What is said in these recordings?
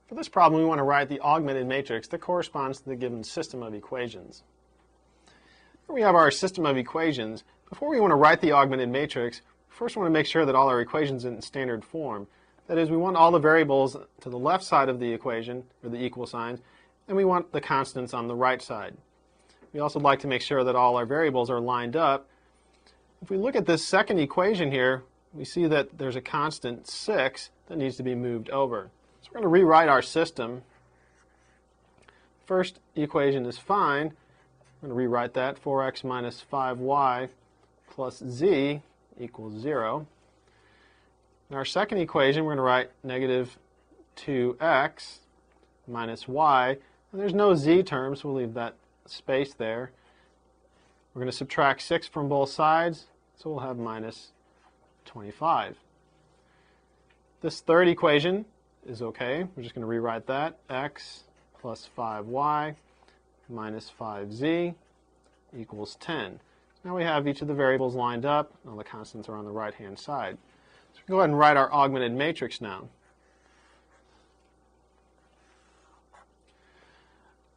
For this problem, we want to write the augmented matrix that corresponds to the given system of equations. Here we have our system of equations. Before we want to write the augmented matrix, we first want to make sure that all our equations are in standard form. That is, we want all the variables to the left side of the equation, or the equal signs, and we want the constants on the right side. We also like to make sure that all our variables are lined up. If we look at this second equation here, we see that there's a constant 6 that needs to be moved over. So we're going to rewrite our system. First equation is fine. We're going to rewrite that. 4x minus 5y plus z equals 0. In our second equation, we're going to write negative 2x minus y. And there's no z term, so we'll leave that space there. We're going to subtract 6 from both sides, so we'll have minus 25. This third equation is okay. We're just going to rewrite that. X plus 5y minus 5z equals 10. Now we have each of the variables lined up. All the constants are on the right-hand side. So we can go ahead and write our augmented matrix now.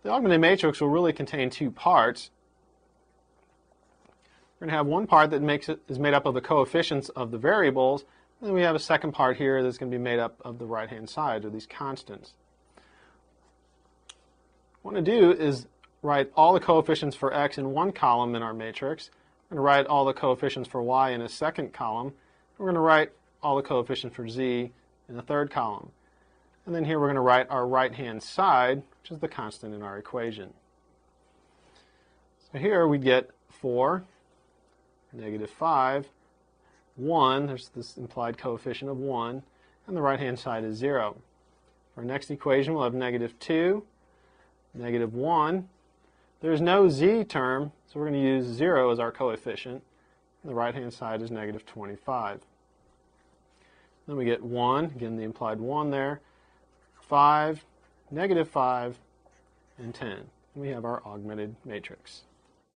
The augmented matrix will really contain two parts. We're going to have one part that is made up of the coefficients of the variables, and then we have a second part here that's going to be made up of the right-hand side, or these constants. What I want to do is write all the coefficients for x in one column in our matrix. We're going to write all the coefficients for y in a second column. We're going to write all the coefficients for z in a third column. And then here we're going to write our right-hand side, which is the constant in our equation. So here we get 4, negative 5, 1, there's this implied coefficient of 1, and the right-hand side is 0. For our next equation, we'll have negative 2, negative 1. There's no z term, so we're going to use 0 as our coefficient. And the right-hand side is negative 25. Then we get 1, again the implied 1 there, 5, negative 5, and 10. And we have our augmented matrix.